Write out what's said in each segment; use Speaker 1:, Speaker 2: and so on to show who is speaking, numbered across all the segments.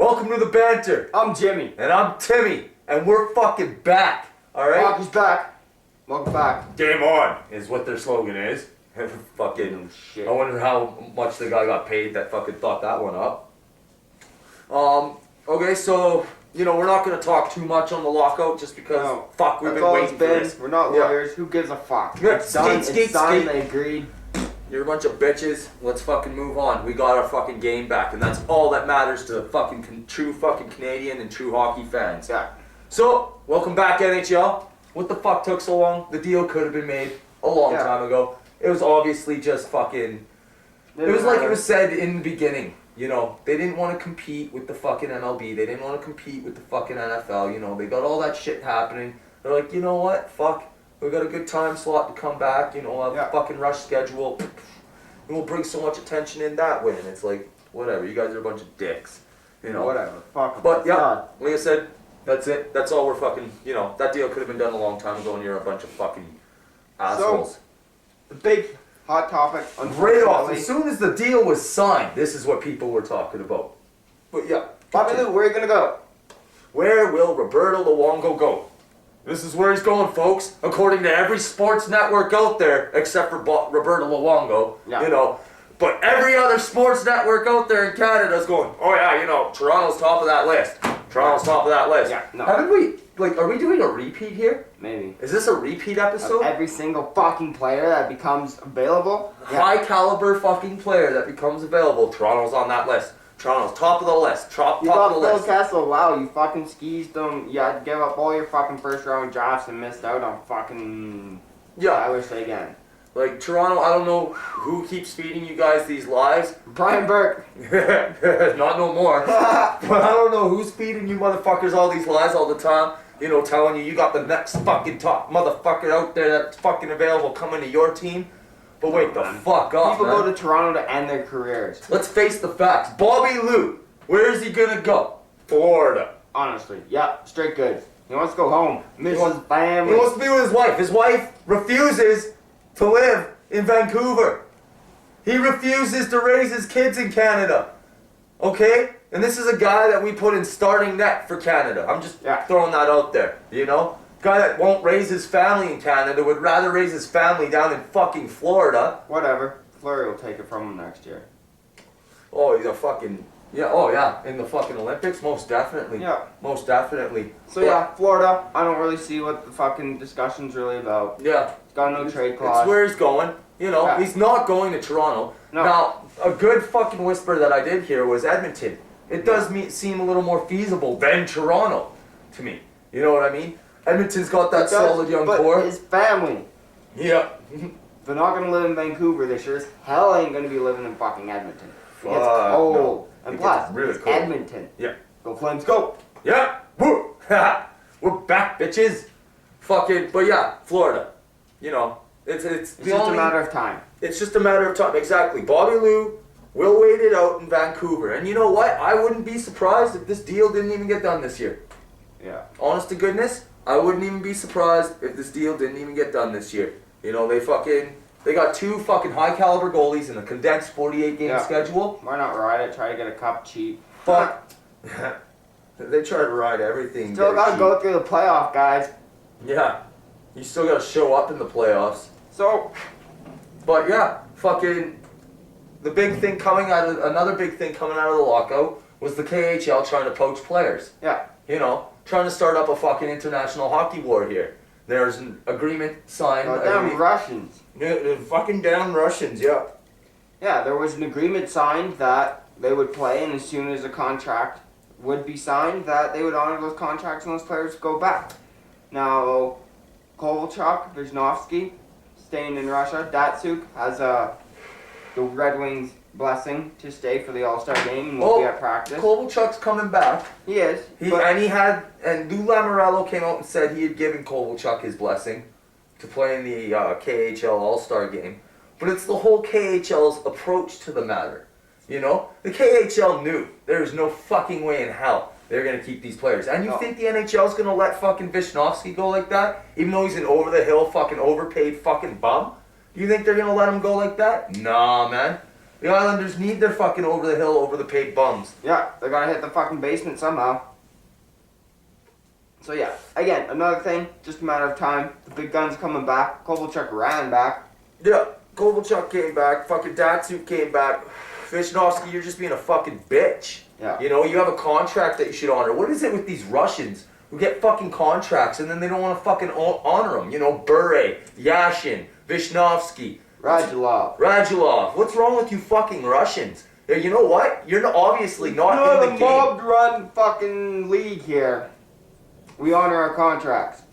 Speaker 1: Welcome to the banter.
Speaker 2: I'm Jimmy.
Speaker 1: And I'm Timmy. And we're fucking back. Alright?
Speaker 2: Hockey's back. Welcome back.
Speaker 1: Game on is what their slogan is. Fucking
Speaker 2: shit.
Speaker 1: I wonder how much the guy got paid that fucking thought that one up. Okay, so we're not gonna talk too much on the lockout just because we've been waiting for this.
Speaker 2: We're not lawyers. Who gives a fuck?
Speaker 1: Yeah,
Speaker 2: It's done.
Speaker 1: skate.
Speaker 2: They agreed.
Speaker 1: You're a bunch of bitches. Let's fucking move on. We got our fucking game back, and that's all that matters to fucking true fucking Canadian and true hockey fans.
Speaker 2: Yeah.
Speaker 1: So, welcome back, NHL. What the fuck took so long? The deal could have been made a long time ago. It was obviously just fucking... It was like it was said in the beginning. They didn't want to compete with the fucking MLB. They didn't want to compete with the fucking NFL. They got all that shit happening. They're like, you know what? Fuck. We got a good time slot to come back. A fucking rush schedule. And we'll bring so much attention in that way. And it's like, whatever. You guys are a bunch of dicks.
Speaker 2: Whatever. Fuck 'em.
Speaker 1: But like I said, that's it. That's all we're fucking, that deal could have been done a long time ago and you're a bunch of fucking assholes.
Speaker 2: So, the big hot topic,
Speaker 1: Right off, as soon as the deal was signed, this is what people were talking about. But yeah.
Speaker 2: Bobby Lou, where are you going to go?
Speaker 1: Where will Roberto Luongo go? This is where he's going, folks. According to every sports network out there, except for Roberto Luongo, But every other sports network out there in Canada is going, oh yeah, Toronto's top of that list. Toronto's top of that list.
Speaker 2: Yeah, no.
Speaker 1: Haven't we, are we doing a repeat here?
Speaker 2: Maybe.
Speaker 1: Is this a repeat episode?
Speaker 2: Of every single fucking player that becomes available.
Speaker 1: High caliber fucking player that becomes available. Toronto's on that list. Toronto's top of the list. Top of the list.
Speaker 2: Phil Kessel, wow, you fucking skeezed them. You had to give up all your fucking first round drafts and missed out on fucking...
Speaker 1: Yeah.
Speaker 2: I wish they again.
Speaker 1: Like, Toronto, I don't know who keeps feeding you guys these lies.
Speaker 2: Brian Burke.
Speaker 1: Not no more. But I don't know who's feeding you motherfuckers all these lies all the time. Telling you got the next fucking top motherfucker out there that's fucking available coming to your team. But wait the fuck up,
Speaker 2: People
Speaker 1: man.
Speaker 2: go to Toronto to end their careers.
Speaker 1: Let's face the facts. Bobby Lou, where is he gonna go? Florida.
Speaker 2: Honestly, yeah, straight good. He wants to go home. Miss his family.
Speaker 1: He wants to be with his wife. His wife refuses to live in Vancouver. He refuses to raise his kids in Canada. Okay? And this is a guy that we put in starting net for Canada. I'm just throwing that out there, Guy that won't raise his family in Canada would rather raise his family down in fucking Florida.
Speaker 2: Whatever. Fleury will take it from him next year.
Speaker 1: Oh, he's a fucking... Yeah, oh yeah. In the fucking Olympics? Most definitely.
Speaker 2: Yeah.
Speaker 1: Most definitely.
Speaker 2: So Florida, I don't really see what the fucking discussion's really about.
Speaker 1: Yeah.
Speaker 2: It's got no trade clause.
Speaker 1: It's where he's going. He's not going to Toronto.
Speaker 2: No.
Speaker 1: Now, a good fucking whisper that I did hear was Edmonton. It does seem a little more feasible than Toronto to me. You know what I mean? Edmonton's got that solid young core.
Speaker 2: But his family.
Speaker 1: Yeah.
Speaker 2: They're not going to live in Vancouver. They sure as hell ain't going to be living in fucking Edmonton. It gets cold.
Speaker 1: No.
Speaker 2: And plus,
Speaker 1: really
Speaker 2: it's
Speaker 1: cold.
Speaker 2: Edmonton.
Speaker 1: Yeah.
Speaker 2: Go Flames, go!
Speaker 1: Yeah. Woo. We're back, bitches. Fucking, but yeah, Florida. It's
Speaker 2: just a matter of time.
Speaker 1: It's just a matter of time, exactly. Bobby Lou will wait it out in Vancouver. And you know what? I wouldn't be surprised if this deal didn't even get done this year.
Speaker 2: Yeah.
Speaker 1: Honest to goodness, I wouldn't even be surprised if this deal didn't even get done this year. They got two fucking high caliber goalies in a condensed 48 game schedule.
Speaker 2: Why not ride it? Try to get a cup cheap.
Speaker 1: Fuck. They try to ride everything.
Speaker 2: Still gotta go through the playoff, guys.
Speaker 1: Yeah. You still gotta show up in the playoffs.
Speaker 2: So.
Speaker 1: But yeah, fucking another big thing coming out of the lockout was the KHL trying to poach players.
Speaker 2: Yeah.
Speaker 1: Trying to start up a fucking international hockey war here. There's an agreement signed.
Speaker 2: Damn Russians.
Speaker 1: Fucking damn Russians, yeah.
Speaker 2: Yeah, there was an agreement signed that they would play, and as soon as a contract would be signed, that they would honor those contracts and those players would go back. Now, Kovalchuk, Vezhinovsky, staying in Russia. Datsuk has the Red Wings' blessing to stay for the All-Star game and will be at practice.
Speaker 1: Kovalchuk's coming back.
Speaker 2: He is.
Speaker 1: And Lou Lamoriello came out and said he had given Kovalchuk his blessing to play in the KHL All-Star game. But it's the whole KHL's approach to the matter. The KHL knew there's no fucking way in hell they're going to keep these players. And you think the NHL's going to let fucking Vezhinovsky go like that? Even though he's an over-the-hill fucking overpaid fucking bum? You think they're going to let him go like that? Nah, man. The Islanders need their fucking over the hill, over the paid bums.
Speaker 2: Yeah, they gotta hit the fucking basement somehow. So yeah, again, another thing, just a matter of time. The big gun's coming back. Kovalchuk ran back.
Speaker 1: Yeah, Kovalchuk came back. Fucking Datsuk came back. Visnovsky, you're just being a fucking bitch.
Speaker 2: Yeah.
Speaker 1: You know, you have a contract that you should honor. What is it with these Russians who get fucking contracts and then they don't want to fucking honor them? You know, Bure, Yashin, Visnovsky, Radulov. What's wrong with you fucking Russians? Yeah, you know what? You're obviously not in the game.
Speaker 2: Mob-run fucking league here. We honor our contracts.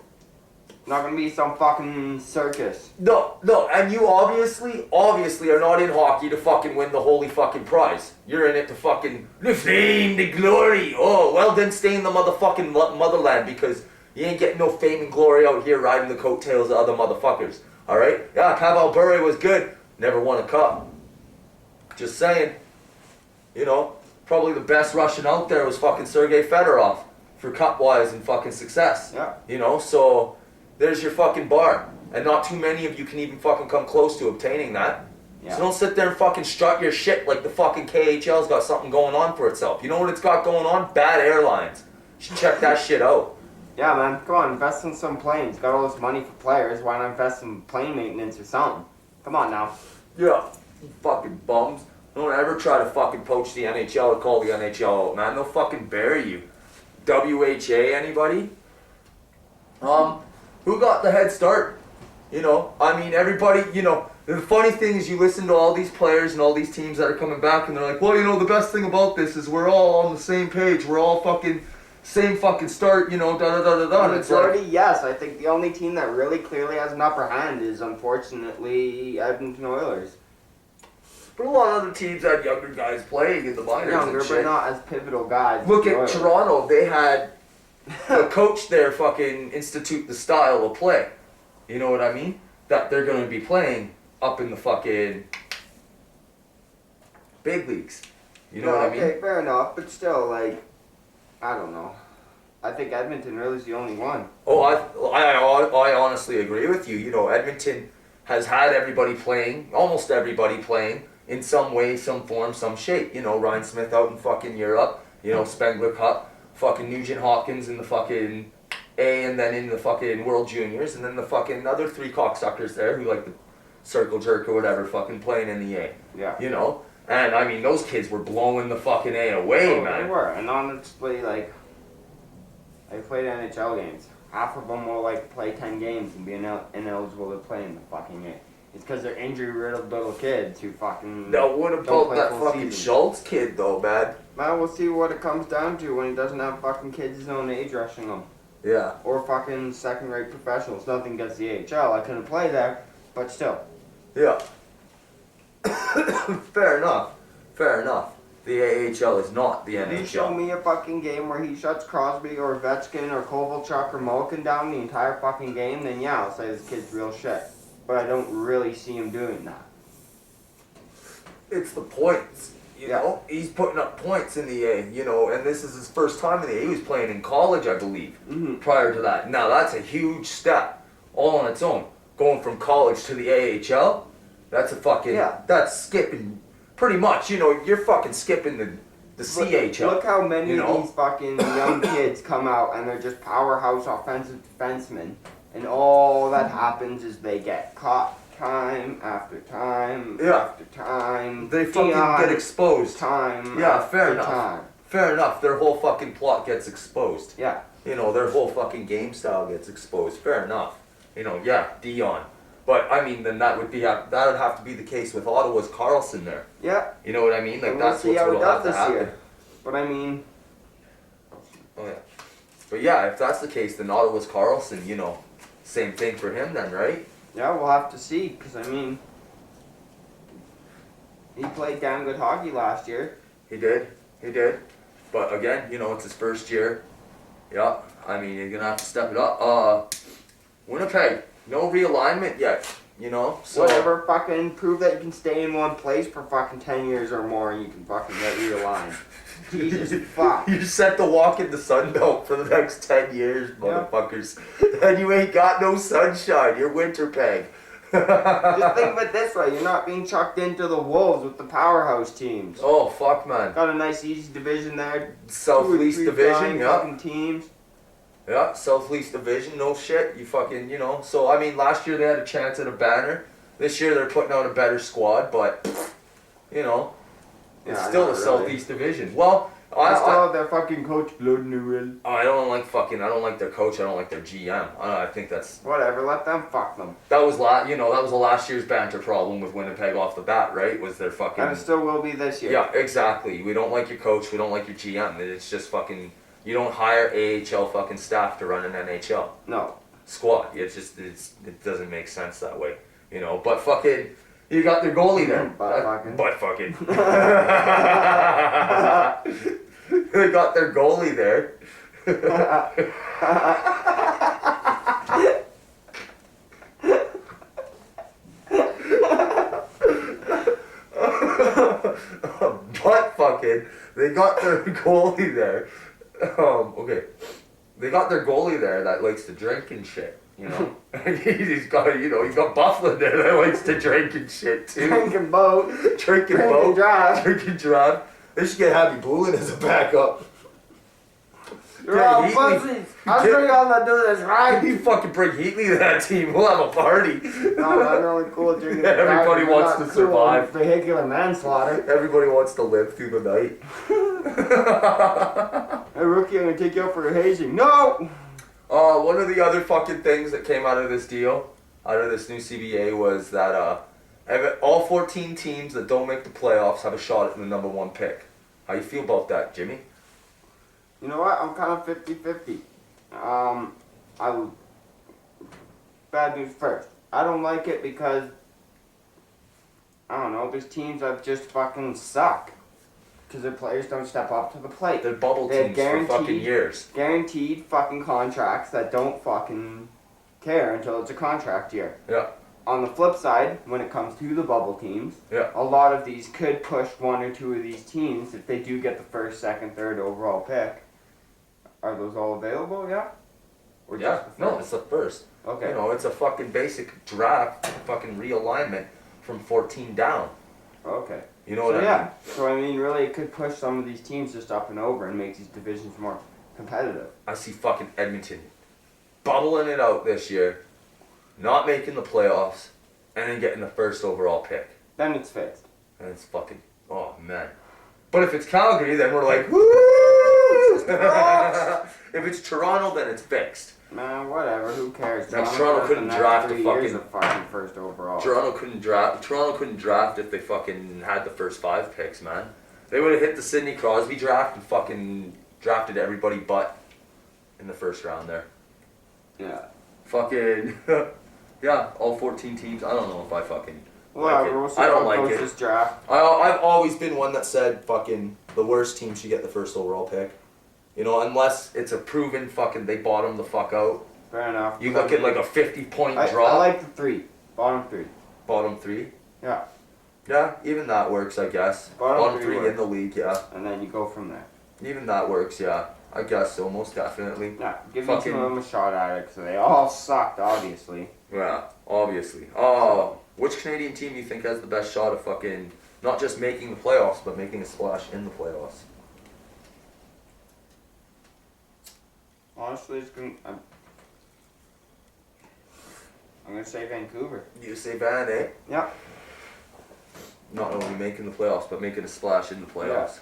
Speaker 2: Not gonna be some fucking circus.
Speaker 1: No, and you obviously are not in hockey to fucking win the holy fucking prize. You're in it to fucking the fame, the glory. Oh, well then stay in the motherfucking motherland because you ain't getting no fame and glory out here riding the coattails of other motherfuckers. Alright? Yeah, Pavel Bure was good. Never won a cup. Just saying. You know, probably the best Russian out there was fucking Sergei Fedorov for cup-wise and fucking success.
Speaker 2: Yeah.
Speaker 1: You know, so there's your fucking bar. And not too many of you can even fucking come close to obtaining that.
Speaker 2: Yeah.
Speaker 1: So don't sit there and fucking strut your shit like the fucking KHL's got something going on for itself. You know what it's got going on? Bad airlines. You should check that shit out.
Speaker 2: Yeah, man. Come on, invest in some planes. Got all this money for players. Why not invest in plane maintenance or something? Come on now.
Speaker 1: Yeah. You fucking bums. Don't ever try to fucking poach the NHL or call the NHL out, man. They'll fucking bury you. WHA, anybody? Who got the head start? You know, I mean, everybody, you know, the funny thing is you listen to all these players and all these teams that are coming back and they're like, well, you know, the best thing about this is we're all on the same page. We're all fucking, same fucking start, you know, da-da-da-da-da.
Speaker 2: The majority, yes. I think the only team that really clearly has an upper hand is, unfortunately, Edmonton Oilers.
Speaker 1: But a lot of other teams had younger guys playing in the minors
Speaker 2: Younger,
Speaker 1: and shit.
Speaker 2: but not as pivotal guys.
Speaker 1: Look
Speaker 2: as the
Speaker 1: at
Speaker 2: Oilers.
Speaker 1: Toronto. They had the coach there fucking institute the style of play. You know what I mean? That they're going to be playing up in the fucking big leagues. You know what I mean?
Speaker 2: Okay, fair enough, but still, like, I don't know. I think Edmonton really is the only one.
Speaker 1: Oh, I honestly agree with you. You know, Edmonton has had everybody playing, almost everybody playing, in some way, some form, some shape. You know, Ryan Smith out in fucking Europe, you know, Spengler Cup, fucking Nugent Hopkins in the fucking A, and then in the fucking World Juniors, and then the fucking other three cocksuckers there who like the circle jerk or whatever fucking playing in the A.
Speaker 2: Yeah.
Speaker 1: You know? And I mean, those kids were blowing the fucking A away, man.
Speaker 2: They were, and honestly, like, they played NHL games. Half of them will, like, play 10 games and be ineligible to play in the fucking A. It's because they're injury-riddled little kids who fucking
Speaker 1: Now, what about
Speaker 2: don't play
Speaker 1: that
Speaker 2: full
Speaker 1: fucking
Speaker 2: season.
Speaker 1: Schultz kid, though, man?
Speaker 2: Man, we'll see what it comes down to when he doesn't have fucking kids his own age rushing him.
Speaker 1: Yeah.
Speaker 2: Or fucking second-rate professionals. Nothing against the AHL. I couldn't play there, but still.
Speaker 1: Yeah. Fair enough. Fair enough. The AHL is not the
Speaker 2: If you show
Speaker 1: NHL.
Speaker 2: me a fucking game where he shuts Crosby or Ovechkin or Kovalchuk or Malkin down the entire fucking game, then yeah, I'll say this kid's real shit. But I don't really see him doing that.
Speaker 1: It's the points. You know, he's putting up points in the A, you know, and this is his first time in the A. He was playing in college, I believe, prior to that. Now, that's a huge step, all on its own. Going from college to the AHL, that's a fucking, that's skipping, pretty much, you know, you're fucking skipping the CHL.
Speaker 2: Look how many
Speaker 1: you know?
Speaker 2: of these fucking young kids come out and they're just powerhouse offensive defensemen, and all that happens is they get caught time after time after time.
Speaker 1: They fucking get exposed.
Speaker 2: Time
Speaker 1: Yeah,
Speaker 2: after
Speaker 1: fair enough.
Speaker 2: time.
Speaker 1: Fair enough. Their whole fucking plot gets exposed.
Speaker 2: Yeah.
Speaker 1: You know, their whole fucking game style gets exposed. Fair enough. You know, yeah, Dion. But I mean, then that would have to be the case with Ottawa's Carlson there.
Speaker 2: Yeah.
Speaker 1: You know what I mean? Like
Speaker 2: And we'll
Speaker 1: that's
Speaker 2: see
Speaker 1: what's
Speaker 2: how
Speaker 1: going
Speaker 2: it
Speaker 1: to have
Speaker 2: does
Speaker 1: to
Speaker 2: this
Speaker 1: happen.
Speaker 2: year. But I mean,
Speaker 1: Oh yeah. But yeah, if that's the case, then Ottawa's Carlson. You know, same thing for him then, right?
Speaker 2: yeah, we'll have to see. Because I mean, he played damn good hockey last year.
Speaker 1: He did. He did. But again, you know, it's his first year. Yeah. I mean, you're gonna have to step it up. Winnipeg, no realignment yet. You know, so
Speaker 2: Whatever, fucking prove that you can stay in one place for fucking 10 years or more and you can fucking get realigned. Jesus fuck.
Speaker 1: You set to walk in the Sun Belt for the next 10 years, motherfuckers. And you ain't got no sunshine. You're Winterpeg.
Speaker 2: Just think of it this way: you're not being chucked into the wolves with the powerhouse teams.
Speaker 1: Oh fuck, man.
Speaker 2: Got a nice easy division there.
Speaker 1: South-Least division, yeah.
Speaker 2: Fucking teams.
Speaker 1: Yeah, South-Least division, no shit. You fucking, you know. So I mean, last year they had a chance at a banner. This year they're putting out a better squad, but you know, it's
Speaker 2: Yeah,
Speaker 1: still
Speaker 2: not
Speaker 1: the
Speaker 2: really.
Speaker 1: Southeast division. Well,
Speaker 2: I still have their fucking coach blood in the will.
Speaker 1: I don't like their coach. I don't like their GM. I think that's
Speaker 2: Whatever, let them fuck them.
Speaker 1: that was last year's banter problem with Winnipeg off the bat, right? Was their fucking.
Speaker 2: And it still will be this year.
Speaker 1: Yeah, exactly. We don't like your coach. We don't like your GM. It's just fucking. You don't hire AHL fucking staff to run an NHL
Speaker 2: No.
Speaker 1: squad. It doesn't make sense that way, you know. But fucking, you got their goalie there. But fucking. They got their goalie there. But fucking, they got their goalie there. Okay. They got their goalie there that likes to drink and shit, you know. he's got Bufflin there that likes to drink and shit too.
Speaker 2: Drinking boat.
Speaker 1: Drinking drive. They should get Happy Boolin as a backup.
Speaker 2: You're all pussies. I'm sure y'all not do this right.
Speaker 1: You fucking bring Heatley to that team, we'll have a party.
Speaker 2: No, I'm only cool drinking.
Speaker 1: Everybody wants to survive.
Speaker 2: Vehicular manslaughter.
Speaker 1: Everybody wants to live through the night.
Speaker 2: Hey rookie, I'm gonna take you out for a hazing. No!
Speaker 1: One of the other fucking things that came out of this deal, out of this new CBA, was that all 14 teams that don't make the playoffs have a shot at the number 1 pick. How you feel about that, Jimmy?
Speaker 2: You know what? I'm kind of 50-50. Bad news first. I don't like it because, I don't know, there's teams that just fucking suck. Because their players don't step up to the plate.
Speaker 1: They're bubble teams for fucking years.
Speaker 2: Guaranteed fucking contracts that don't fucking care until it's a contract year.
Speaker 1: Yeah.
Speaker 2: On the flip side, when it comes to the bubble teams,
Speaker 1: yeah,
Speaker 2: a lot of these could push 1 or 2 of these teams if they do get the first, second, third overall pick. Are those all available? Yeah. Or
Speaker 1: yeah.
Speaker 2: just the
Speaker 1: No,
Speaker 2: first?
Speaker 1: it's the first.
Speaker 2: Okay.
Speaker 1: You know, it's a fucking basic draft, fucking realignment from 14 down.
Speaker 2: Okay.
Speaker 1: You know what I mean?
Speaker 2: So I mean, really, it could push some of these teams just up and over and make these divisions more competitive.
Speaker 1: I see fucking Edmonton bubbling it out this year, not making the playoffs, and then getting the first overall pick.
Speaker 2: Then it's fixed.
Speaker 1: And it's fucking, oh man. But if it's Calgary, then we're like, woo! If it's Toronto, then it's fixed.
Speaker 2: Man, whatever. Who cares?
Speaker 1: Now, Toronto couldn't draft a
Speaker 2: fucking first overall.
Speaker 1: Toronto couldn't draft if they fucking had the first 5 picks, man. They would have hit the Sidney Crosby draft and fucking drafted everybody but in the first round there.
Speaker 2: Yeah.
Speaker 1: Fucking yeah, all 14 teams. I don't know if I fucking
Speaker 2: like
Speaker 1: it. I don't like it.
Speaker 2: This draft.
Speaker 1: I've always been one that said fucking the worst team should get the first overall pick. You know, unless it's a proven fucking they bottom the fuck out.
Speaker 2: Fair enough.
Speaker 1: You look at like a 50-point draw.
Speaker 2: I like the 3. Bottom 3.
Speaker 1: Bottom 3?
Speaker 2: Yeah.
Speaker 1: Yeah, even that works, I guess.
Speaker 2: Bottom
Speaker 1: 3
Speaker 2: works.
Speaker 1: in the league, yeah.
Speaker 2: And then you go from there.
Speaker 1: Even that works, yeah. I guess so, most definitely.
Speaker 2: Yeah, give each of them a shot at it, because they all sucked, obviously.
Speaker 1: Yeah, obviously. Oh, which Canadian team do you think has the best shot of fucking not just making the playoffs, but making a splash in the playoffs?
Speaker 2: Honestly, I'm gonna say Vancouver.
Speaker 1: You say Van, eh?
Speaker 2: Yeah.
Speaker 1: Not only making the playoffs, but making a splash in the playoffs.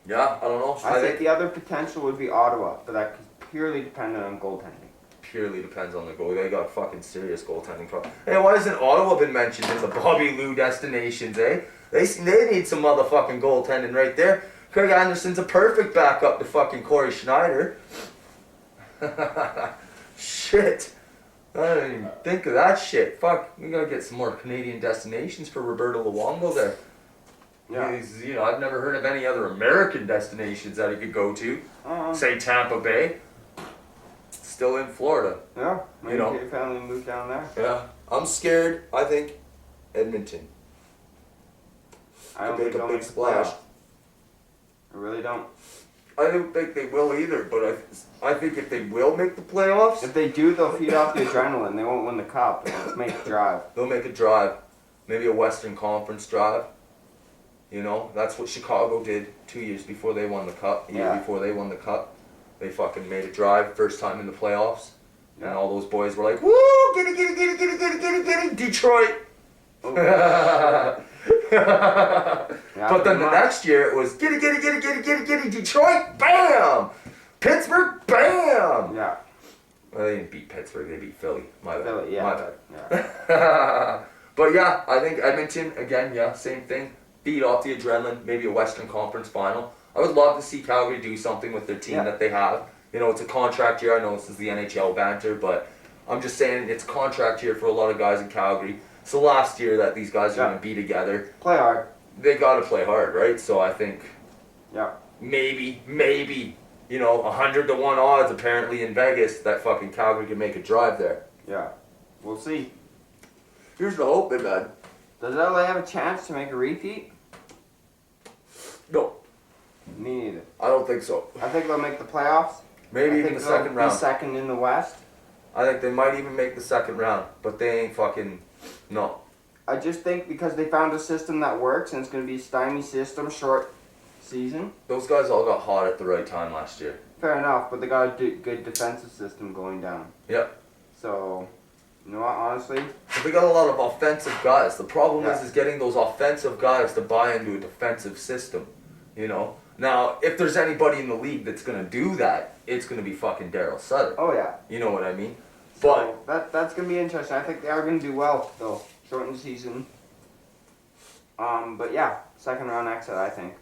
Speaker 1: Yeah, I don't know.
Speaker 2: I think the other potential would be Ottawa, but that is purely dependent on goaltending.
Speaker 1: Purely depends on the goal. They got fucking serious goaltending problem. Hey, why hasn't Ottawa been mentioned in the Bobby Lou destinations, eh? They need some motherfucking goaltending right there. Craig Anderson's a perfect backup to fucking Corey Schneider. Shit. I didn't even think of that shit. Fuck, we gotta get some more Canadian destinations for Roberto Luongo there.
Speaker 2: Yeah.
Speaker 1: You know, I've never heard of any other American destinations that he could go to. Say Tampa Bay. Still in Florida.
Speaker 2: Yeah, maybe
Speaker 1: you know.
Speaker 2: your family moved down there.
Speaker 1: Yeah. I'm scared. I think Edmonton
Speaker 2: I don't
Speaker 1: could make
Speaker 2: think
Speaker 1: a
Speaker 2: they'll
Speaker 1: big splash.
Speaker 2: I really don't.
Speaker 1: I don't think they will either, but I think if they will make the playoffs,
Speaker 2: If they do, they'll feed off the adrenaline. They won't win the cup. They'll make a drive.
Speaker 1: they'll make a drive. Maybe a Western Conference drive. You know, that's what Chicago did 2 years before they won the cup. A year before they won the cup. They fucking made a drive, first time in the playoffs.
Speaker 2: Yeah.
Speaker 1: And all those boys were like, woo, get it, Detroit.
Speaker 2: Oh, yeah,
Speaker 1: But then the
Speaker 2: much.
Speaker 1: next year it was get it, Detroit, bam! Pittsburgh, bam!
Speaker 2: Yeah.
Speaker 1: Well, they didn't beat Pittsburgh, they beat Philly. My bad.
Speaker 2: Philly, yeah.
Speaker 1: My bad.
Speaker 2: Yeah.
Speaker 1: But yeah, I think Edmonton, again, yeah, same thing. Feed off the adrenaline, maybe a Western Conference final. I would love to see Calgary do something with their team that they have. You know, it's a contract year. I know this is the NHL banter, but I'm just saying it's a contract year for a lot of guys in Calgary. It's the last year that these guys are going to be together.
Speaker 2: Play hard.
Speaker 1: They got to play hard, right? So I think
Speaker 2: Yeah.
Speaker 1: maybe, you know, 100 to 1 odds apparently in Vegas that fucking Calgary can make a drive there.
Speaker 2: Yeah. We'll see.
Speaker 1: Here's the hope, man.
Speaker 2: Does LA have a chance to make a repeat?
Speaker 1: No,
Speaker 2: Me neither.
Speaker 1: I don't think so.
Speaker 2: I think they'll make the playoffs.
Speaker 1: Maybe
Speaker 2: I
Speaker 1: even
Speaker 2: think
Speaker 1: the
Speaker 2: they'll
Speaker 1: second
Speaker 2: be
Speaker 1: round.
Speaker 2: second in the West.
Speaker 1: I think they might even make the second round, but they ain't fucking, no.
Speaker 2: I just think because they found a system that works and it's going to be a stymie system, short season.
Speaker 1: Those guys all got hot at the right time last year.
Speaker 2: Fair enough, but they got a good defensive system going down.
Speaker 1: Yep.
Speaker 2: So, you know what, honestly?
Speaker 1: But they got a lot of offensive guys. The problem
Speaker 2: Yeah.
Speaker 1: is getting those offensive guys to buy into a defensive system, you know? Now, if there's anybody in the league that's going to do that, it's going to be fucking Daryl Sutter.
Speaker 2: Oh, yeah.
Speaker 1: You know what I mean? But
Speaker 2: So that's going to be interesting. I think they are going to do well, though. Shortened season. But yeah, second round exit, I think.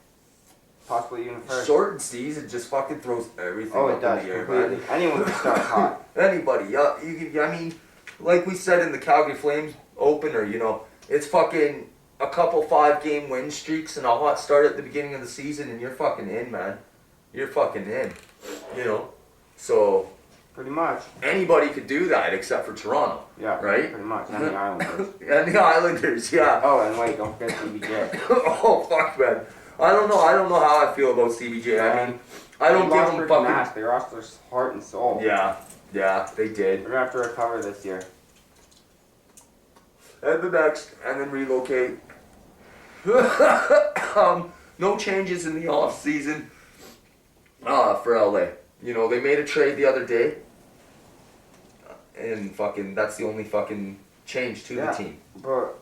Speaker 2: Possibly even first.
Speaker 1: shortened season just fucking throws everything
Speaker 2: Oh,
Speaker 1: up
Speaker 2: it does,
Speaker 1: in the air,
Speaker 2: completely.
Speaker 1: man.
Speaker 2: Anyone can start hot.
Speaker 1: Anybody, yeah. I mean, like we said in the Calgary Flames opener, you know, it's fucking a couple 5-game win streaks and a hot start at the beginning of the season, and you're fucking in, man. You're fucking in, you know. So
Speaker 2: Pretty much.
Speaker 1: anybody could do that except for Toronto,
Speaker 2: Yeah.
Speaker 1: right?
Speaker 2: Pretty much. And the Islanders.
Speaker 1: And the Islanders, yeah.
Speaker 2: Oh, and wait, don't forget CBJ.
Speaker 1: Oh fuck, man. I don't know how I feel about CBJ. I mean, I don't give them fucking.
Speaker 2: They lost their heart and soul.
Speaker 1: Yeah, they did.
Speaker 2: They're gonna have to recover this year.
Speaker 1: And the next, and then relocate. No changes in the off season for LA. You know, they made a trade the other day, and fucking that's the only fucking change to the team.
Speaker 2: But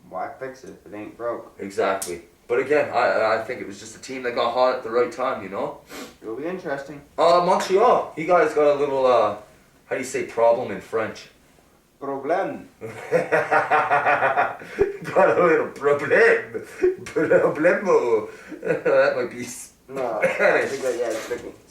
Speaker 2: why fix it if it ain't broke?
Speaker 1: Exactly. But again, I think it was just a team that got hot at the right time. You know.
Speaker 2: It'll be interesting.
Speaker 1: Montreal. You guys got a little how do you say problem in French?
Speaker 2: Problem.
Speaker 1: Got a little problem. Problemo. That might be
Speaker 2: No, I think that, yeah, it's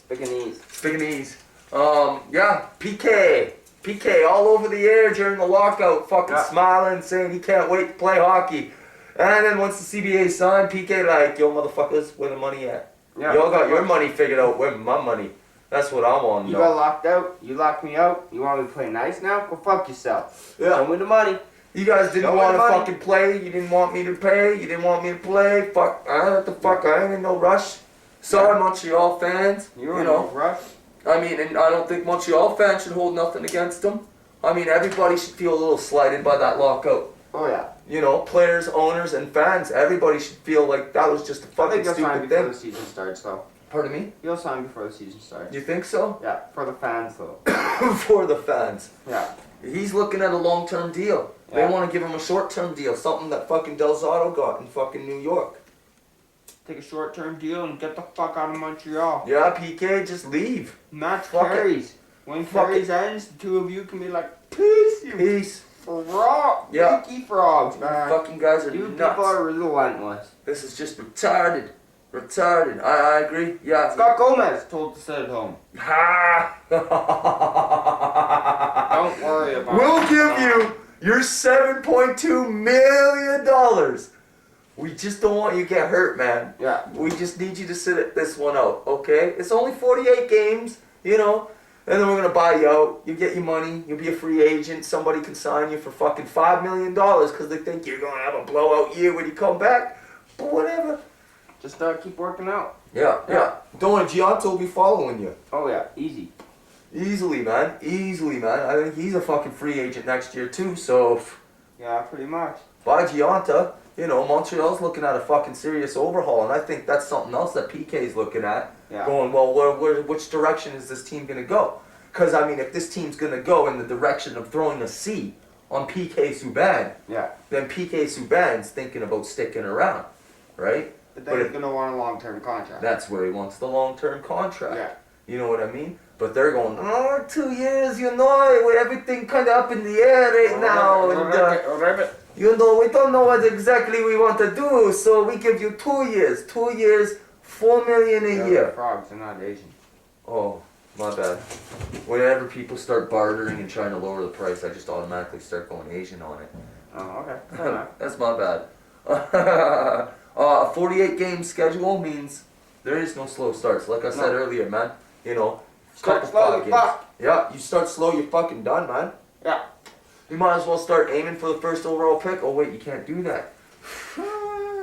Speaker 2: Spicanese.
Speaker 1: Spicanese. Yeah, PK all over the air during the lockout, fucking smiling, saying he can't wait to play hockey. And then once the CBA signed, PK like, yo motherfuckers, where the money at?
Speaker 2: Yeah,
Speaker 1: Y'all got your money figured out, where my money? That's what I want to
Speaker 2: You
Speaker 1: know.
Speaker 2: got locked out. You locked me out. You want me to play nice now? Go fuck yourself.
Speaker 1: Yeah.
Speaker 2: Show me the money.
Speaker 1: You guys didn't
Speaker 2: Show me
Speaker 1: want
Speaker 2: the
Speaker 1: to
Speaker 2: money.
Speaker 1: fucking play. You didn't want me to pay. You didn't want me to play. Fuck. What the fuck? I ain't in no rush. Sorry, Montreal fans.
Speaker 2: You're
Speaker 1: You
Speaker 2: in
Speaker 1: know.
Speaker 2: no rush.
Speaker 1: I mean, and I don't think Montreal fans should hold nothing against them. I mean, everybody should feel a little slighted by that lockout.
Speaker 2: Oh yeah.
Speaker 1: You know, players, owners, and fans. Everybody should feel like that was just a
Speaker 2: I
Speaker 1: fucking
Speaker 2: think he'll sign
Speaker 1: stupid
Speaker 2: before
Speaker 1: thing.
Speaker 2: the season starts, though.
Speaker 1: Pardon me?
Speaker 2: He'll sign before the season starts.
Speaker 1: You think so?
Speaker 2: Yeah, for the fans, though.
Speaker 1: For the fans.
Speaker 2: Yeah.
Speaker 1: He's looking at a long-term deal. They
Speaker 2: Yeah.
Speaker 1: want to give him a short-term deal, something that fucking Del Zotto got in fucking New York.
Speaker 2: Take a short-term deal and get the fuck out of Montreal.
Speaker 1: Yeah, PK, just leave.
Speaker 2: Match
Speaker 1: Fuck it.
Speaker 2: carries. When
Speaker 1: Fuck
Speaker 2: carries ends, the two of you can be like, peace, you
Speaker 1: Peace.
Speaker 2: frog,
Speaker 1: Yeah.
Speaker 2: freaky frogs, man.
Speaker 1: Fucking guys are
Speaker 2: You
Speaker 1: nuts.
Speaker 2: people are relentless.
Speaker 1: This is just retarded. Retarded. I agree. Yeah.
Speaker 2: Scott Gomez told to sit at home.
Speaker 1: Ha!
Speaker 2: Don't worry about it.
Speaker 1: We'll give you your $7.2 million. We just don't want you to get hurt, man.
Speaker 2: Yeah.
Speaker 1: We just need you to sit this one out, okay? It's only 48 games, you know, and then we're gonna buy you out. You get your money. You'll be a free agent. Somebody can sign you for fucking $5 million because they think you're gonna have a blowout year when you come back. But whatever.
Speaker 2: Just keep working out.
Speaker 1: Yeah. Don't worry, Giotto will be following you.
Speaker 2: Oh yeah, easy.
Speaker 1: Easily, man. I think he's a fucking free agent next year too, so
Speaker 2: Yeah, pretty much.
Speaker 1: by Giunta, Montreal's looking at a fucking serious overhaul, and I think that's something else that PK's looking at.
Speaker 2: Yeah.
Speaker 1: Going, well, which direction is this team going to go? Because, I mean, if this team's going to go in the direction of throwing a C on PK Subban, then PK Subban's thinking about sticking around, right?
Speaker 2: But then he's going to want a long-term contract.
Speaker 1: That's where he wants the long-term contract.
Speaker 2: Yeah.
Speaker 1: You know what I mean? But they're going, 2 years, with everything kind of up in the air right now. And, we don't know what exactly we want to do, so we give you 2 years. 2 years, $4 million a year.
Speaker 2: Frogs are not Asian.
Speaker 1: Oh, my bad. Whenever people start bartering and trying to lower the price, I just automatically start going Asian on it.
Speaker 2: Oh, okay. Fair enough.
Speaker 1: That's my bad. A 48-game schedule means there is no slow starts. Like I said earlier, man.
Speaker 2: Start slow, you fuck.
Speaker 1: Yeah, you start slow, you're fucking done, man.
Speaker 2: Yeah.
Speaker 1: You might as well start aiming for the first overall pick. Oh wait, you can't do that.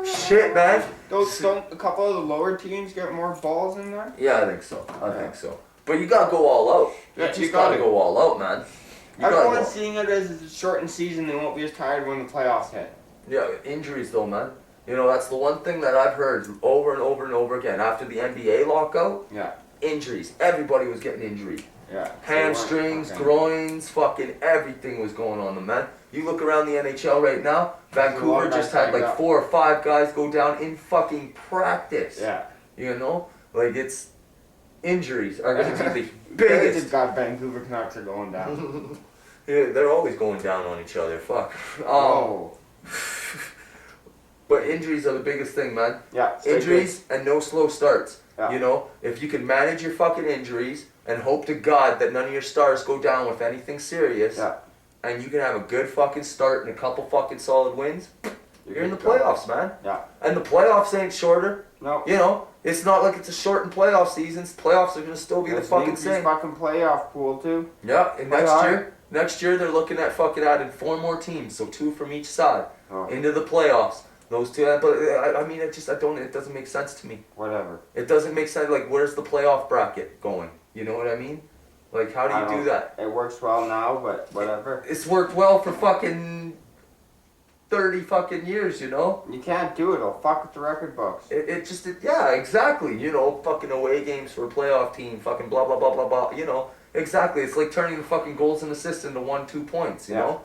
Speaker 1: Shit, man.
Speaker 2: Don't a couple of the lower teams get more balls in there?
Speaker 1: Yeah, I think so. I think so. But you gotta go all out.
Speaker 2: Yeah,
Speaker 1: you gotta go all out, man.
Speaker 2: Everyone's seeing it as a shortened season. They won't be as tired when the playoffs hit.
Speaker 1: Yeah, injuries though, man. That's the one thing that I've heard over and over and over again. After the NBA lockout, injuries. Everybody was getting injured.
Speaker 2: Yeah.
Speaker 1: Hamstrings, groins, fucking everything was going on them, man. You look around the NHL right now, Vancouver just had like 4 or 5 guys go down in fucking practice.
Speaker 2: Yeah.
Speaker 1: It's injuries are going to be the
Speaker 2: They
Speaker 1: biggest.
Speaker 2: just got Vancouver Canucks are going down.
Speaker 1: Yeah, they're always going down on each other. Fuck. But injuries are the biggest thing, man.
Speaker 2: Yeah.
Speaker 1: Injuries and no slow starts.
Speaker 2: Yeah.
Speaker 1: If you can manage your fucking injuries and hope to God that none of your stars go down with anything serious, and you can have a good fucking start and a couple fucking solid wins, you're in the playoffs, man.
Speaker 2: Yeah.
Speaker 1: And the playoffs ain't shorter.
Speaker 2: No.
Speaker 1: It's not like it's a shortened playoff seasons. Playoffs are gonna still be the fucking same.
Speaker 2: Fucking playoff pool too.
Speaker 1: Yeah, and next year they're looking at fucking adding 4 more teams, so 2 from each side into the playoffs. Those 2, but I mean, it doesn't make sense to me.
Speaker 2: Whatever.
Speaker 1: It doesn't make sense. Like, where's the playoff bracket going? You know what I mean? Like, how do you do that?
Speaker 2: It works well now, but whatever.
Speaker 1: It's worked well for fucking 30 fucking years,
Speaker 2: You can't do it. It'll fuck with the record books.
Speaker 1: Yeah, exactly. Fucking away games for a playoff team, fucking blah, blah, blah, blah, blah. Exactly. It's like turning the fucking goals and assists into 1-2 points, you know?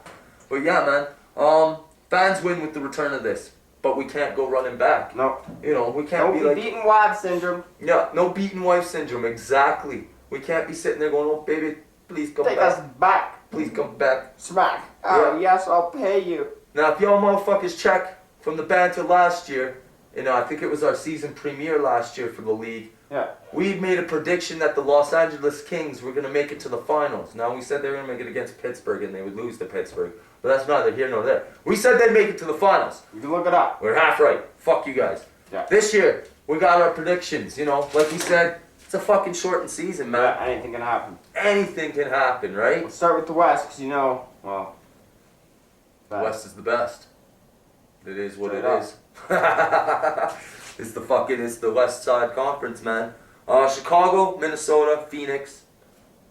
Speaker 1: But yeah, man. Fans win with the return of this. But we can't go running back.
Speaker 2: No.
Speaker 1: We can't be like...
Speaker 2: beaten wife syndrome.
Speaker 1: Yeah, no beaten wife syndrome, exactly. We can't be sitting there going, oh, baby, please come back.
Speaker 2: Take us back.
Speaker 1: Please come back.
Speaker 2: Smack. Oh, yes, I'll pay you.
Speaker 1: Now, if y'all motherfuckers check from the banter last year, I think it was our season premiere last year for the league.
Speaker 2: Yeah.
Speaker 1: We made a prediction that the Los Angeles Kings were going to make it to the finals. Now, we said they were going to make it against Pittsburgh and they would lose to Pittsburgh. But that's neither here nor there. We said they'd make it to the finals.
Speaker 2: You can look it up.
Speaker 1: We're half right. Fuck you guys.
Speaker 2: Yeah.
Speaker 1: This year, we got our predictions. Like we said, it's a fucking shortened season, man.
Speaker 2: Yeah, anything can happen.
Speaker 1: Anything can happen, right?
Speaker 2: Let's start with the West, because
Speaker 1: the West is the best. It is what it is. It's the West Side Conference, man. Chicago, Minnesota, Phoenix,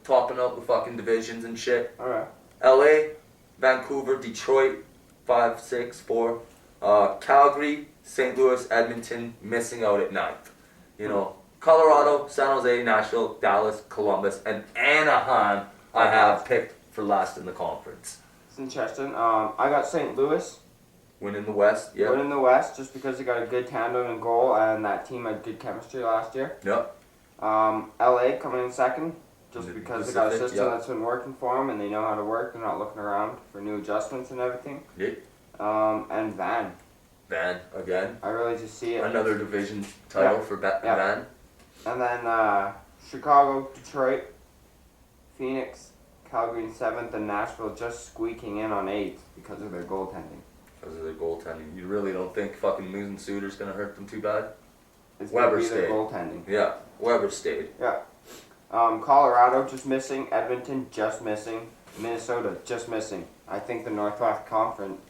Speaker 1: topping up the fucking divisions and shit.
Speaker 2: Alright.
Speaker 1: LA, Vancouver, Detroit, 5, 6, 4. Calgary, St. Louis, Edmonton, missing out at 9th. Colorado, San Jose, Nashville, Dallas, Columbus, and Anaheim I have picked for last in the conference.
Speaker 2: It's interesting. I got St. Louis.
Speaker 1: Winning the West, yeah.
Speaker 2: Winning the West just because they got a good tandem and goal, and that team had good chemistry last year.
Speaker 1: Yep.
Speaker 2: LA coming in second just because they got a system
Speaker 1: yep.
Speaker 2: that's been working for them and they know how to work. They're not looking around for new adjustments and everything.
Speaker 1: Yep.
Speaker 2: And Van.
Speaker 1: Van, again.
Speaker 2: I really just see it.
Speaker 1: Another division title for Van.
Speaker 2: And then Chicago, Detroit, Phoenix, Calgary in 7th, and Nashville just squeaking in on 8th because of their goaltending.
Speaker 1: Because of their goaltending. You really don't think fucking losing Suter's going to hurt them too bad?
Speaker 2: It's
Speaker 1: Weber
Speaker 2: gonna be
Speaker 1: stayed.
Speaker 2: their goaltending.
Speaker 1: Yeah, Weber stayed.
Speaker 2: Yeah. Colorado just missing, Edmonton just missing, Minnesota just missing. I think the Northwest Conference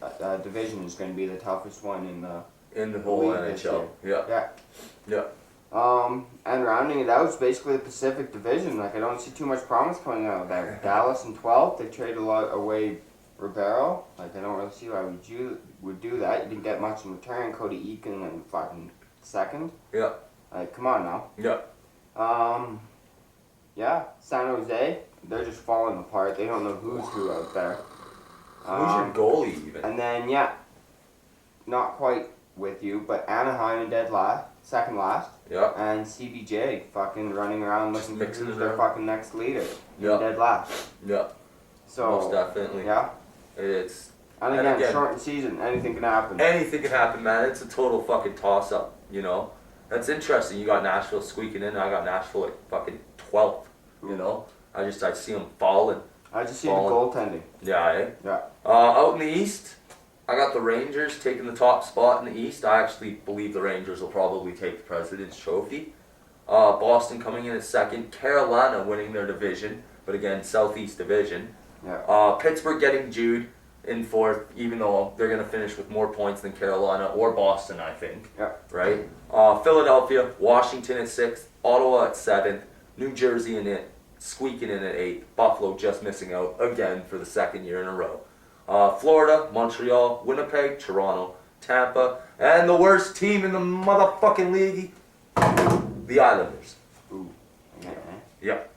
Speaker 2: division is going to be the toughest one in the
Speaker 1: in the whole
Speaker 2: league this
Speaker 1: NHL. Yeah.
Speaker 2: Yeah.
Speaker 1: Yeah.
Speaker 2: And rounding it out is basically the Pacific Division. Like, I don't see too much promise coming out of there. Dallas in 12th. They traded a lot away Ribeiro. Like, I don't really see why would do that. You didn't get much in return. Cody Eakin in fucking second.
Speaker 1: Yeah.
Speaker 2: Like, come on now.
Speaker 1: Yeah.
Speaker 2: Yeah. San Jose. They're just falling apart. They don't know who's who out there.
Speaker 1: Who's your goalie even?
Speaker 2: And then, yeah. Not quite with you, but Anaheim in dead last. Second last.
Speaker 1: Yeah.
Speaker 2: And CBJ fucking running around
Speaker 1: Just
Speaker 2: looking for
Speaker 1: mixing
Speaker 2: who's
Speaker 1: it
Speaker 2: their
Speaker 1: around.
Speaker 2: fucking next leader.
Speaker 1: Yeah.
Speaker 2: Dead last.
Speaker 1: Yeah.
Speaker 2: So
Speaker 1: Most definitely.
Speaker 2: yeah.
Speaker 1: It's
Speaker 2: And again, shortened season, anything can happen.
Speaker 1: anything can happen, man. It's a total fucking toss up, you know? That's interesting. You got Nashville squeaking in, I got Nashville at fucking 12th, you know? I see them falling.
Speaker 2: I just see
Speaker 1: Falling.
Speaker 2: the goaltending.
Speaker 1: Yeah, eh?
Speaker 2: Yeah.
Speaker 1: Out in the East, I got the Rangers taking the top spot in the East. I actually believe the Rangers will probably take the President's Trophy. Boston coming in at second. Carolina winning their division, but again, Southeast Division.
Speaker 2: Yeah.
Speaker 1: Pittsburgh getting Jude in fourth, even though they're going to finish with more points than Carolina or Boston, I think.
Speaker 2: Yeah.
Speaker 1: Right? Philadelphia, Washington at sixth, Ottawa at seventh, New Jersey in it, squeaking in at eighth, Buffalo just missing out again for the second year in a row. Florida, Montreal, Winnipeg, Toronto, Tampa, and the worst team in the motherfucking league, the Islanders.
Speaker 2: Ooh. Okay.
Speaker 1: Yep.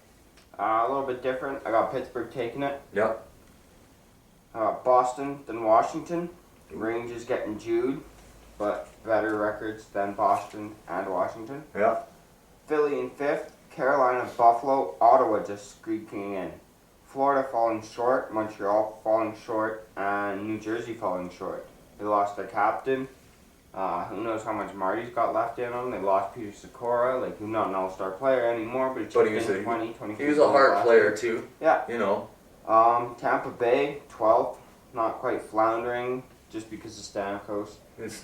Speaker 2: A little bit different. I got Pittsburgh taking it.
Speaker 1: Yep.
Speaker 2: Boston, then Washington. Rangers getting Jude, but better records than Boston and Washington.
Speaker 1: Yep.
Speaker 2: Philly in fifth. Carolina, Buffalo, Ottawa just squeaking in. Florida falling short, Montreal falling short, and New Jersey falling short. They lost their captain. Who knows how much Marty's got left in him. They lost Peter Sikora, like he's not an all-star player anymore, but
Speaker 1: But he was
Speaker 2: in 20,
Speaker 1: he was a hard player too.
Speaker 2: Yeah.
Speaker 1: You know.
Speaker 2: Tampa Bay, 12th, not quite floundering, just because of Stamkos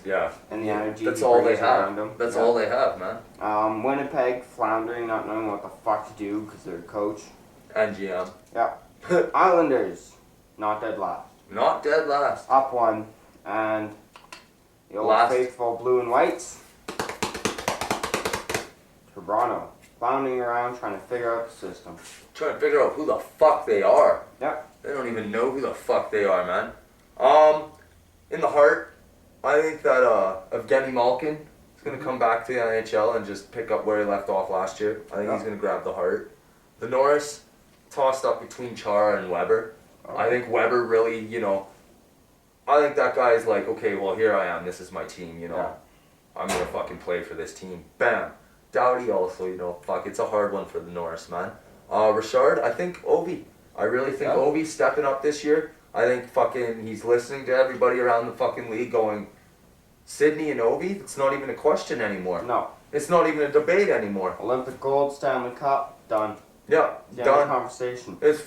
Speaker 1: Yeah.
Speaker 2: and the energy
Speaker 1: That's
Speaker 2: he
Speaker 1: all they
Speaker 2: brings around
Speaker 1: have.
Speaker 2: him.
Speaker 1: That's
Speaker 2: Yeah.
Speaker 1: all they have, man.
Speaker 2: Winnipeg, floundering, not knowing what the fuck to do because they're coach.
Speaker 1: And GM.
Speaker 2: Yeah. Islanders, not dead last.
Speaker 1: Not dead last.
Speaker 2: Up one, and the old
Speaker 1: Last.
Speaker 2: faithful blue and whites. Toronto, floundering around trying to figure out the system.
Speaker 1: Trying to figure out who the fuck they are.
Speaker 2: Yep.
Speaker 1: They don't even know who the fuck they are, man. In the heart, I think that Evgeny Malkin is going to come back to the NHL and just pick up where he left off last year. I think he's going to grab the heart. The Norris, tossed up between Chara and Weber. I think Weber really, you know, I think that guy is like, okay, well, here I am. This is my team, you know.
Speaker 2: Yeah.
Speaker 1: I'm going to fucking play for this team. Bam. Doughty also, you know, fuck, it's a hard one for the Norris, man. Richard, I think Ovi. I really think Ovi's stepping up this year. I think fucking he's listening to everybody around the fucking league going, Sydney and Ovi, it's not even a question anymore.
Speaker 2: No.
Speaker 1: It's not even a debate anymore.
Speaker 2: Olympic gold, Stanley Cup, done.
Speaker 1: Yeah,
Speaker 2: The end of
Speaker 1: done.
Speaker 2: conversation.
Speaker 1: It's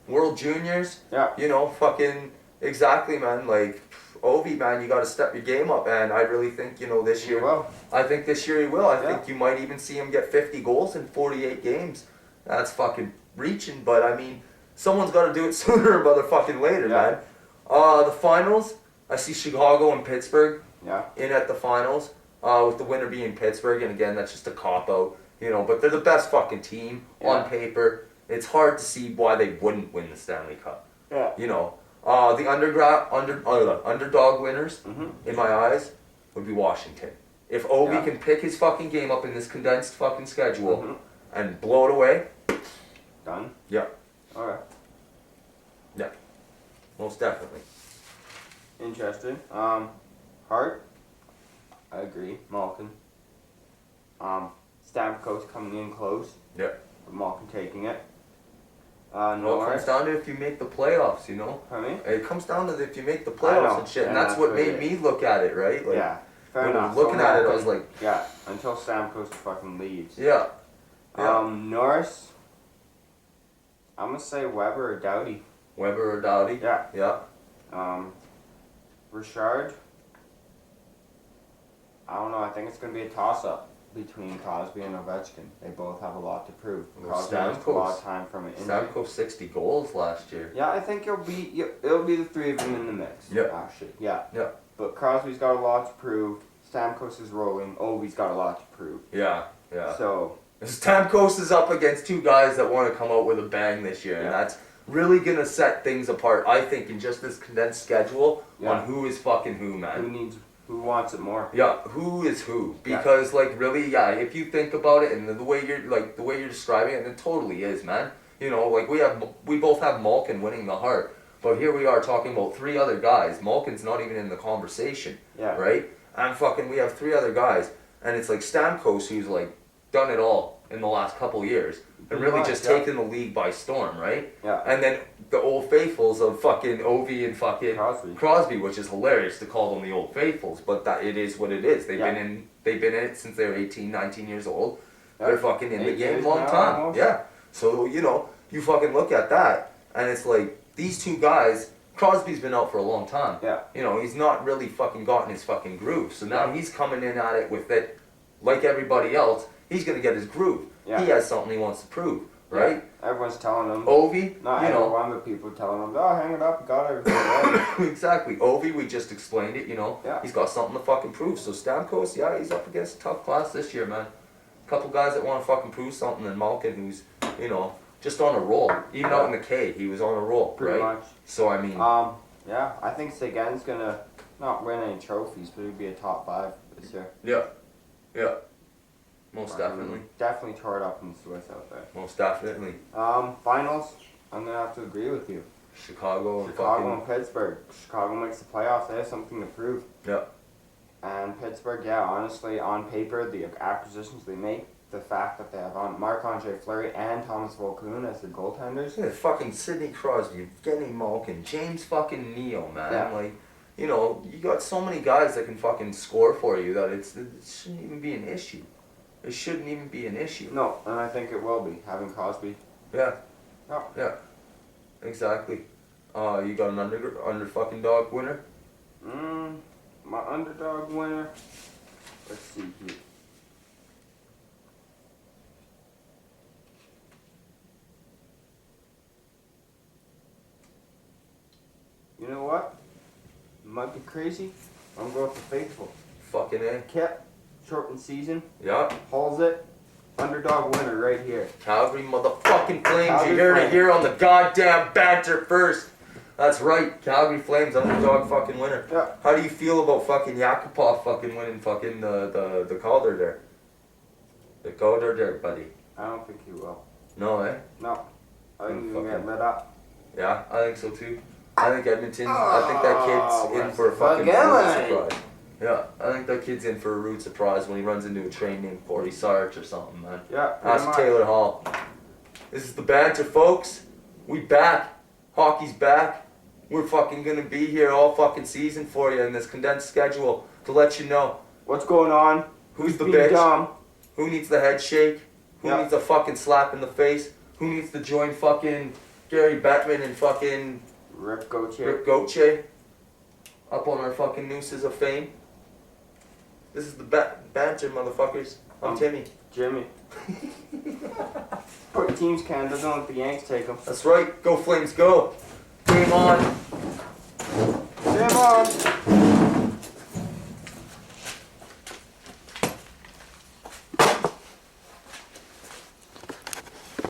Speaker 1: World Juniors.
Speaker 2: Yeah.
Speaker 1: You know, fucking, exactly, man. Like, Ovi, man, you got to step your game up, and I really think, you know, this year,
Speaker 2: Well,
Speaker 1: I think this year he will. I
Speaker 2: Yeah.
Speaker 1: think you might even see him get 50 goals in 48 games. That's fucking reaching, but I mean, someone's got to do it sooner or motherfucking later,
Speaker 2: Yeah.
Speaker 1: man. The finals, I see Chicago and Pittsburgh
Speaker 2: yeah.
Speaker 1: in at the finals, with the winner being Pittsburgh, and again, that's just a cop-out, you know, but they're the best fucking team
Speaker 2: Yeah.
Speaker 1: on paper. It's hard to see why they wouldn't win the Stanley Cup,
Speaker 2: Yeah.
Speaker 1: you know. The underdog winners,
Speaker 2: Mhm.
Speaker 1: in my eyes, would be Washington. If Ovi
Speaker 2: Yeah.
Speaker 1: can pick his fucking game up in this condensed fucking schedule
Speaker 2: Mhm.
Speaker 1: and blow it away,
Speaker 2: Done.
Speaker 1: yeah,
Speaker 2: Alright.
Speaker 1: most definitely.
Speaker 2: Interesting. Hart. I agree. Malkin. Stamkos coming in close.
Speaker 1: Yep.
Speaker 2: But Malkin taking it.
Speaker 1: Well, it
Speaker 2: Norris.
Speaker 1: comes down to if you make the playoffs, you know.
Speaker 2: Pardon me?
Speaker 1: It comes down to if you make the
Speaker 2: I
Speaker 1: playoffs
Speaker 2: know,
Speaker 1: and shit, and
Speaker 2: and
Speaker 1: that's
Speaker 2: that's
Speaker 1: what
Speaker 2: what it
Speaker 1: made me look at it, right? Like,
Speaker 2: Yeah. Fair
Speaker 1: when I
Speaker 2: enough.
Speaker 1: was looking
Speaker 2: So
Speaker 1: at it, I
Speaker 2: Malkin-
Speaker 1: was like,
Speaker 2: Yeah. Until Stamkos fucking leaves.
Speaker 1: yeah. Yeah.
Speaker 2: Norris. I'm gonna say Weber or Doughty.
Speaker 1: Weber or Doughty.
Speaker 2: Yeah.
Speaker 1: Yeah.
Speaker 2: Richard. I don't know. I think it's gonna be a toss-up between Crosby and Ovechkin. They both have a lot to prove.
Speaker 1: Well,
Speaker 2: Crosby missed a lot
Speaker 1: Stamkos-
Speaker 2: of time from an injury.
Speaker 1: Stamkos 60 goals last year.
Speaker 2: Yeah, I think it'll be the three of them in the mix.
Speaker 1: Yeah.
Speaker 2: Actually, yeah.
Speaker 1: Yeah.
Speaker 2: But Crosby's got a lot to prove. Stamkos is rolling. Ovi's got a lot to prove.
Speaker 1: Yeah.
Speaker 2: So
Speaker 1: Stamkos is up against two guys that want to come out with a bang this year, and that's really gonna set things apart, I think, in just this condensed schedule on who is fucking who, man.
Speaker 2: Who wants it more?
Speaker 1: Yeah, who is who? Because like really, if you think about it, and the way you're describing it, and it totally is, man. You know, like we both have Malkin winning the Hart, but here we are talking about three other guys. Malkin's not even in the conversation, right? And we have three other guys, and it's like Stamkos, who's like done it all in the last couple years, and really just taken the league by storm, right?
Speaker 2: Yeah.
Speaker 1: And then the old faithfuls of fucking Ovi and fucking Crosby, which is hilarious to call them the old faithfuls, but that it is what it is. They've been in it since they were 18, 19 years old. They're fucking in the game a long time. Almost. Yeah. So, you know, you fucking look at that, and it's like, these two guys, Crosby's been out for a long time.
Speaker 2: Yeah.
Speaker 1: You know, he's not really fucking gotten his fucking groove. So now he's coming in at it with it like everybody else. He's going to get his groove.
Speaker 2: Yeah.
Speaker 1: He has something he wants to prove, right?
Speaker 2: Yeah. Everyone's telling him.
Speaker 1: Ovi,
Speaker 2: not everyone, but people telling him, oh, hang it up, you got everything right.
Speaker 1: Exactly. Ovi, we just explained it, you know.
Speaker 2: Yeah.
Speaker 1: He's got something to fucking prove. So Stamkos, he's up against a tough class this year, man. A couple guys that want to fucking prove something, and Malkin, who's, you know, just on a roll. Even out in the K, he was on a roll,
Speaker 2: Pretty much.
Speaker 1: So, I mean...
Speaker 2: yeah, I think Seguin's going to not win any trophies, but he'll be a top 5 this year.
Speaker 1: Yeah. Most definitely.
Speaker 2: Definitely tore it up in the Swiss out there.
Speaker 1: Most definitely.
Speaker 2: Finals, I'm going to have to agree with you.
Speaker 1: Chicago
Speaker 2: and Pittsburgh. Chicago makes the playoffs. They have something to prove.
Speaker 1: Yeah.
Speaker 2: And Pittsburgh, honestly, on paper, the acquisitions they make, the fact that they have Marc-Andre Fleury and Thomas Volkun as their goaltenders.
Speaker 1: Yeah, fucking Sidney Crosby, Evgeny Malkin, James fucking Neal, man.
Speaker 2: Yeah.
Speaker 1: Like, you know, you got so many guys that can fucking score for you that it shouldn't even be an issue. It shouldn't even be an issue.
Speaker 2: No, and I think it will be, having Crosby.
Speaker 1: Yeah.
Speaker 2: Oh.
Speaker 1: Yeah. Exactly. You got an under fucking dog winner?
Speaker 2: My underdog winner. Let's see here. You know what? Might be crazy. I'm going for faithful.
Speaker 1: Fucking A.
Speaker 2: Kip, shortened season.
Speaker 1: Yeah.
Speaker 2: Hauls it. Underdog winner right here.
Speaker 1: Calgary motherfucking Flames. You heard it here on the goddamn banter first. That's right. Calgary Flames, underdog fucking winner.
Speaker 2: Yeah.
Speaker 1: How do you feel about fucking Yakupov fucking winning fucking the Calder there? The Calder there, buddy.
Speaker 2: I don't think he will.
Speaker 1: No, eh?
Speaker 2: No. I think he's gonna get lit up.
Speaker 1: Yeah, I think so too. I think Edmonton, I think that kid's in for a fucking rude surprise. Yeah, I think that kid's in for a rude surprise when he runs into a train named Corey Sarge or something, man.
Speaker 2: Yeah,
Speaker 1: Ask Taylor Hall. This is the banter, folks. We back. Hockey's back. We're fucking gonna be here all fucking season for you in this condensed schedule to let you know
Speaker 2: what's going on.
Speaker 1: Who's the bitch?
Speaker 2: Dumb.
Speaker 1: Who needs the head shake? Who needs a fucking slap in the face? Who needs to join fucking Gary Bettman and fucking
Speaker 2: Rick Gauthier.
Speaker 1: Rick Gauthier up on our fucking nooses of fame? This is the banter, motherfuckers. I'm Timmy.
Speaker 2: Jimmy. Put teams Canada, don't let the Yanks take them.
Speaker 1: That's right. Go Flames, go. Game on.
Speaker 2: Game on.